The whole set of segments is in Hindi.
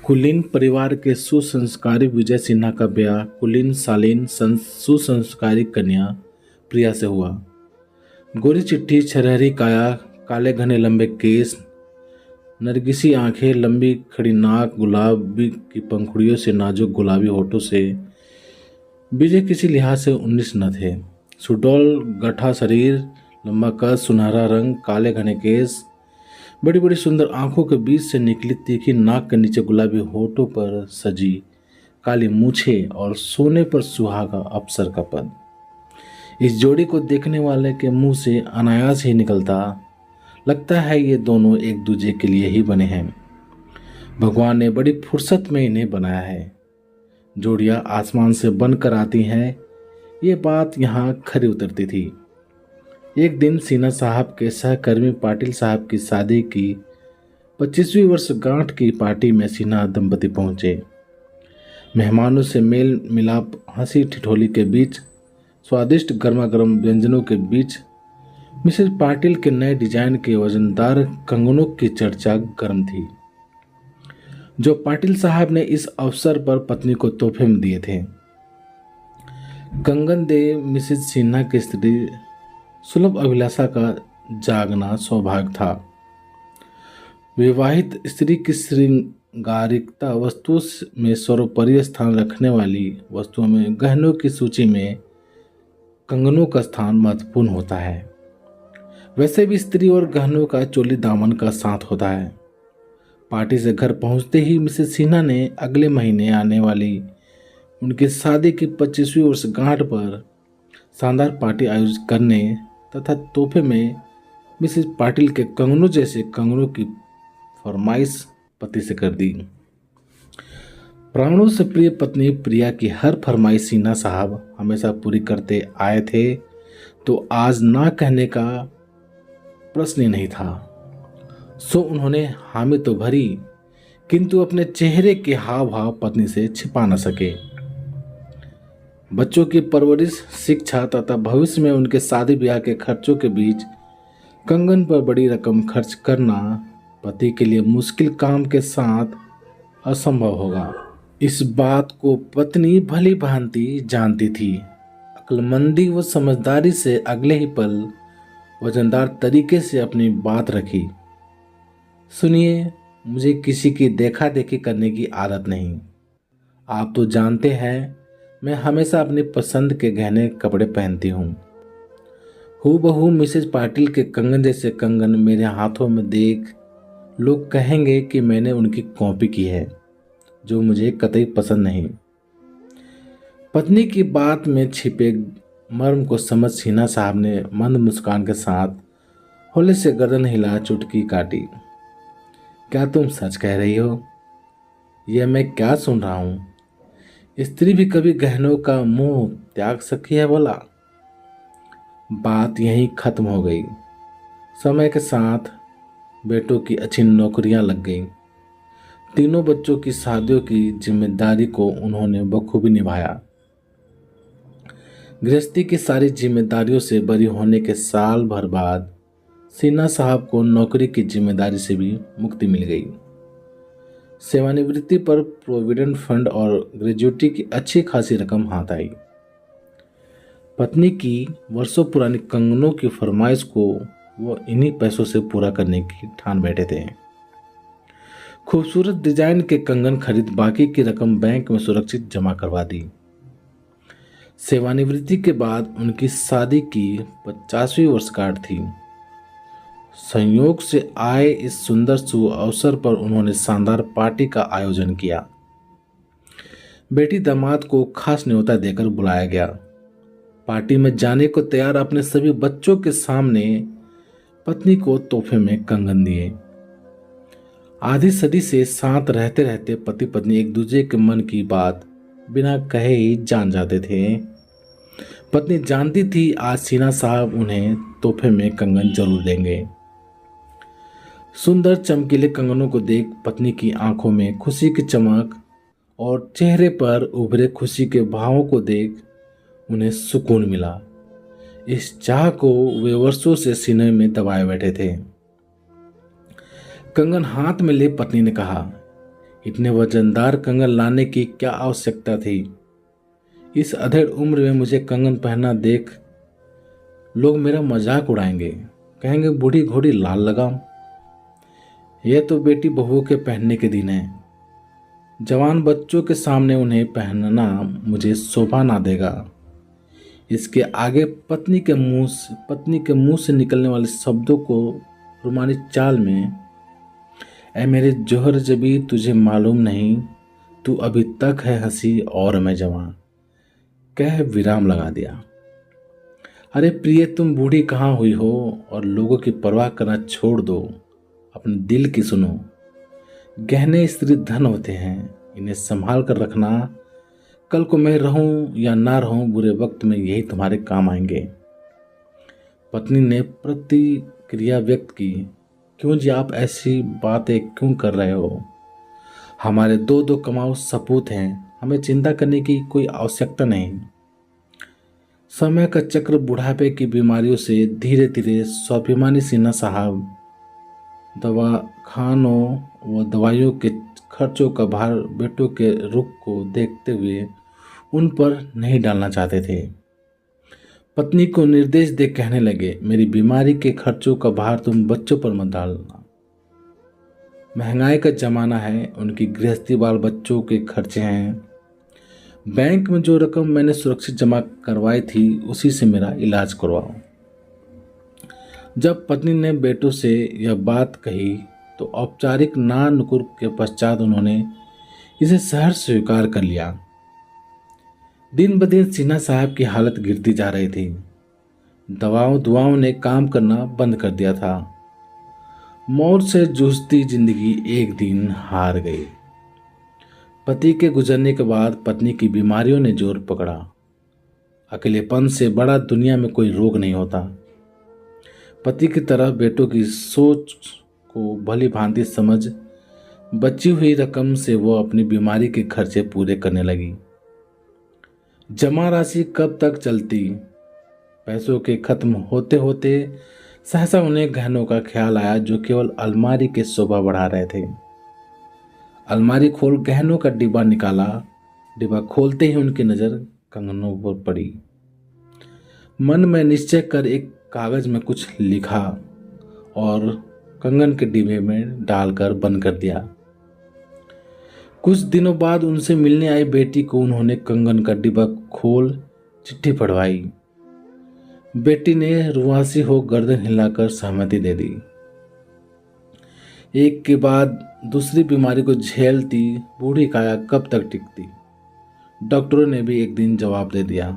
कुलीन परिवार के सुसंस्कारी विजय सिन्हा का ब्याह कुलीन शालीन सुसंस्कारी कन्या प्रिया से हुआ। गोरी चिट्ठी, छरहरी काया, काले घने लंबे केस, नरगिसी आंखें, लंबी खड़ी नाक, गुलाबी की पंखुड़ियों से नाजुक गुलाबी होठों से विजय किसी लिहाज से 19 न थे। सुडौल गठा शरीर, लंबा कद, सुनहरा रंग, काले घने केस, बड़ी बड़ी सुंदर आंखों के बीच से निकली तीखी नाक के नीचे गुलाबी होठों पर सजी काली मूछें और सोने पर सुहागा अप्सर का पद। इस जोड़ी को देखने वाले के मुंह से अनायास ही निकलता, लगता है ये दोनों एक दूसरे के लिए ही बने हैं। भगवान ने बड़ी फुर्सत में इन्हें बनाया है। जोड़ियां आसमान से बनकर आती हैं, ये बात यहाँ खरी उतरती थी। एक दिन सिन्हा साहब के सहकर्मी पाटिल साहब की शादी की 25वीं वर्षगांठ की पार्टी में सिन्हा दंपति पहुंचे। मेहमानों से मेल मिलाप, हंसी ठिठोली के बीच, स्वादिष्ट गर्मा गर्म व्यंजनों के बीच मिसेज पाटिल के नए डिजाइन के वजनदार कंगनों की चर्चा गर्म थी, जो पाटिल साहब ने इस अवसर पर पत्नी को तोहफे में दिए थे। कंगन दे मिसेज सिन्हा की स्त्री सुलभ अभिलाषा का जागना सौभाग्य था। विवाहित स्त्री की श्रृंगारिकता वस्तुओं में सर्वोपरि स्थान रखने वाली वस्तुओं में गहनों की सूची में कंगनों का स्थान महत्वपूर्ण होता है। वैसे भी स्त्री और गहनों का चोली दामन का साथ होता है। पार्टी से घर पहुंचते ही मिसेस सिन्हा ने अगले महीने आने वाली उनकी शादी की 25वीं वर्षगांठ पर शानदार पार्टी आयोजित करने तथा तोहफे में मिसेस पाटिल के कंगनों जैसे कंगनों की फरमाइश पति से कर दी। प्राणों से प्रिय पत्नी प्रिया की हर फरमाइश सिन्हा साहब हमेशा पूरी करते आए थे, तो आज ना कहने का प्रश्न ही नहीं था। सो उन्होंने हामी तो भरी, किंतु अपने चेहरे के हाव भाव पत्नी से छिपा न सके। बच्चों की परवरिश, शिक्षा तथा भविष्य में उनके शादी ब्याह के खर्चों के बीच कंगन पर बड़ी रकम खर्च करना पति के लिए मुश्किल काम के साथ असंभव होगा। इस बात को पत्नी भली भांति जानती थी। अक्लमंदी व समझदारी से अगले ही पल वजनदार तरीके से अपनी बात रखी। सुनिए, मुझे किसी की देखा देखी करने की आदत नहीं। आप तो जानते हैं मैं हमेशा अपनी पसंद के गहने कपड़े पहनती हूँ। हूबहू मिसेज पाटिल के कंगन जैसे कंगन मेरे हाथों में देख लोग कहेंगे कि मैंने उनकी कॉपी की है, जो मुझे कतई पसंद नहीं। पत्नी की बात में छिपे मर्म को समझ सिन्हा साहब ने मंद मुस्कान के साथ हौले से गर्दन हिला चुटकी काटी। क्या तुम सच कह रही हो? यह मैं क्या सुन रहा हूँ? स्त्री भी कभी गहनों का मोह त्याग सकी है भला? बात यहीं खत्म हो गई। समय के साथ बेटों की अच्छी नौकरियां लग गईं। तीनों बच्चों की शादियों की जिम्मेदारी को उन्होंने बखूबी निभाया। गृहस्थी की सारी जिम्मेदारियों से बरी होने के साल भर बाद सिन्हा साहब को नौकरी की जिम्मेदारी से भी मुक्ति मिल गई। सेवानिवृत्ति पर प्रोविडेंट फंड और ग्रेजुएटी की अच्छी खासी रकम हाथ आई। पत्नी की वर्षों पुरानी कंगनों की फरमाइश को वो इन्हीं पैसों से पूरा करने की ठान बैठे थे। खूबसूरत डिजाइन के कंगन खरीद बाकी की रकम बैंक में सुरक्षित जमा करवा दी। सेवानिवृत्ति के बाद उनकी शादी की 50वीं वर्षगांठ थी। संयोग से आए इस सुंदर शुभ अवसर पर उन्होंने शानदार पार्टी का आयोजन किया। बेटी दामाद को खास न्योता देकर बुलाया गया। पार्टी में जाने को तैयार अपने सभी बच्चों के सामने पत्नी को तोहफे में कंगन दिए। आधी सदी से साथ रहते रहते पति पत्नी एक दूसरे के मन की बात बिना कहे ही जान जाते थे। पत्नी जानती थी आज सिन्हा साहब उन्हें तोहफे में कंगन जरूर देंगे। सुंदर चमकीले कंगनों को देख पत्नी की आंखों में खुशी की चमक और चेहरे पर उभरे खुशी के भावों को देख उन्हें सुकून मिला। इस चाह को वे वर्षों से सीने में दबाए बैठे थे। कंगन हाथ में ले पत्नी ने कहा, इतने वजनदार कंगन लाने की क्या आवश्यकता थी? इस अधेड़ उम्र में मुझे कंगन पहनना देख लोग मेरा मजाक उड़ाएंगे, कहेंगे बूढ़ी घोड़ी लाल लगाम। यह तो बेटी बहुओं के पहनने के दिन है। जवान बच्चों के सामने उन्हें पहनना मुझे शोभा ना देगा। इसके आगे पत्नी के मुंह से निकलने वाले शब्दों को रुमानी चाल में, ऐ मेरे जोहर जबी तुझे मालूम नहीं, तू अभी तक है हंसी और मैं जवान, कह विराम लगा दिया। अरे प्रिय, तुम बूढ़ी कहाँ हुई हो और लोगों की परवाह करना छोड़ दो, अपने दिल की सुनो। गहने स्त्री धन होते हैं, इन्हें संभाल कर रखना। कल को मैं रहूं या ना रहूं, बुरे वक्त में यही तुम्हारे काम आएंगे। पत्नी ने प्रतिक्रिया व्यक्त की, क्यों जी, आप ऐसी बातें क्यों कर रहे हो? हमारे दो दो कमाऊ सपूत हैं, हमें चिंता करने की कोई आवश्यकता नहीं। समय का चक्र बुढ़ापे की बीमारियों से धीरे धीरे स्वाभिमानी सिन्हा साहब दवाखानों व दवाइयों के खर्चों का भार बेटों के रुख को देखते हुए उन पर नहीं डालना चाहते थे। पत्नी को निर्देश दे कहने लगे, मेरी बीमारी के खर्चों का भार तुम बच्चों पर मत डालना। महंगाई का जमाना है, उनकी गृहस्थी बाल बच्चों के खर्चे हैं। बैंक में जो रकम मैंने सुरक्षित जमा करवाई थी उसी से मेरा इलाज करवाओ। जब पत्नी ने बेटों से यह बात कही तो औपचारिक ना नुकुर के पश्चात उन्होंने इसे सहर्ष स्वीकार कर लिया। दिन ब दिन सिन्हा साहब की हालत गिरती जा रही थी। दुआओं ने काम करना बंद कर दिया था। मौत से जूझती जिंदगी एक दिन हार गई। पति के गुजरने के बाद पत्नी की बीमारियों ने जोर पकड़ा। अकेलेपन से बड़ा दुनिया में कोई रोग नहीं होता। पति की तरह बेटों की सोच को भली भांति समझ बची हुई रकम से वो अपनी बीमारी के खर्चे पूरे करने लगी। जमा राशि कब तक चलती? पैसों के खत्म होते होते सहसा उन्हें गहनों का ख्याल आया जो केवल अलमारी के शोभा बढ़ा रहे थे। अलमारी खोल गहनों का डिब्बा निकाला। डिब्बा खोलते ही उनकी नजर कंगनों पर पड़ी। मन में निश्चय कर एक कागज में कुछ लिखा और कंगन के डिब्बे में डालकर बंद कर दिया। कुछ दिनों बाद उनसे मिलने आई बेटी को उन्होंने कंगन का डिब्बा खोल चिट्ठी पढ़वाई। बेटी ने रुआसी हो गर्दन हिलाकर सहमति दे दी। एक के बाद दूसरी बीमारी को झेलती बूढ़ी काया कब तक टिकती? डॉक्टरों ने भी एक दिन जवाब दे दिया।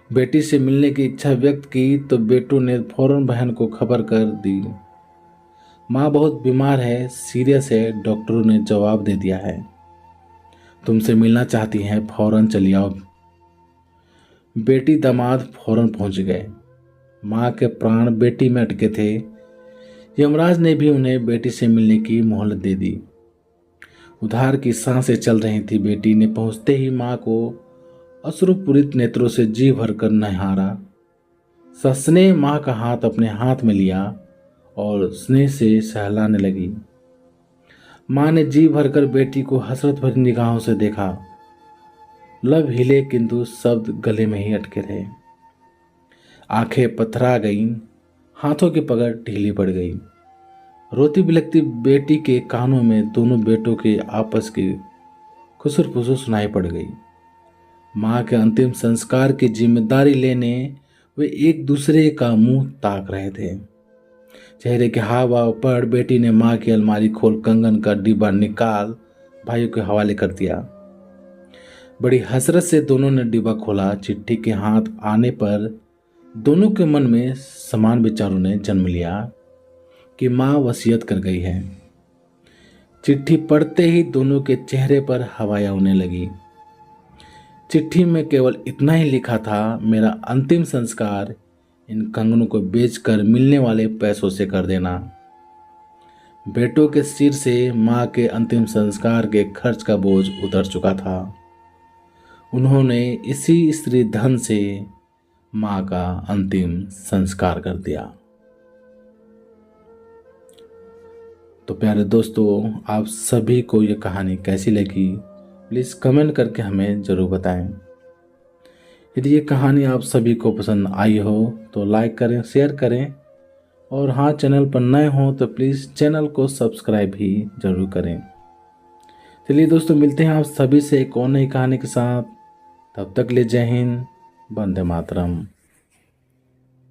बेटी से मिलने की इच्छा व्यक्त की तो बेटों ने फौरन बहन को खबर कर दी। माँ बहुत बीमार है, सीरियस है, डॉक्टरों ने जवाब दे दिया है। तुमसे मिलना चाहती हैं, फौरन चली आओ। बेटी दामाद फौरन पहुंच गए। माँ के प्राण बेटी में अटके थे। यमराज ने भी उन्हें बेटी से मिलने की मोहलत दे दी। उधार की सांसें चल रही थी। बेटी ने पहुंचते ही माँ को अश्रुपूरित नेत्रों से जी भरकर निहारा। सस्नेह माँ का हाथ अपने हाथ में लिया और स्नेह से सहलाने लगी। माँ ने जी भरकर बेटी को हसरत भरी निगाहों से देखा। लब हिले किंतु शब्द गले में ही अटके रहे। आंखें पथरा गईं, हाथों की पकड़ ढीली पड़ गई। रोती बिलखती बेटी के कानों में दोनों बेटों के आपस की खुसर फुसर सुनाई पड़ गई। माँ के अंतिम संस्कार की जिम्मेदारी लेने वे एक दूसरे का मुंह ताक रहे थे। चेहरे के हाव भाव पर बेटी ने माँ की अलमारी खोल कंगन का डिब्बा निकाल भाइयों के हवाले कर दिया। बड़ी हसरत से दोनों ने डिब्बा खोला। चिट्ठी के हाथ आने पर दोनों के मन में समान विचारों ने जन्म लिया कि माँ वसीयत कर गई है। चिट्ठी पढ़ते ही दोनों के चेहरे पर हवाएं उड़ने लगी। चिट्ठी में केवल इतना ही लिखा था, मेरा अंतिम संस्कार इन कंगनों को बेचकर मिलने वाले पैसों से कर देना। बेटों के सिर से माँ के अंतिम संस्कार के खर्च का बोझ उतर चुका था। उन्होंने इसी स्त्री धन से माँ का अंतिम संस्कार कर दिया। तो प्यारे दोस्तों, आप सभी को ये कहानी कैसी लगी प्लीज़ कमेंट करके हमें ज़रूर बताएं। यदि ये कहानी आप सभी को पसंद आई हो तो लाइक करें, शेयर करें, और हाँ, चैनल पर नए हों तो प्लीज़ चैनल को सब्सक्राइब भी ज़रूर करें। चलिए दोस्तों, मिलते हैं आप सभी से एक और नई कहानी के साथ। तब तक ले जय हिंद, वंदे मातरम।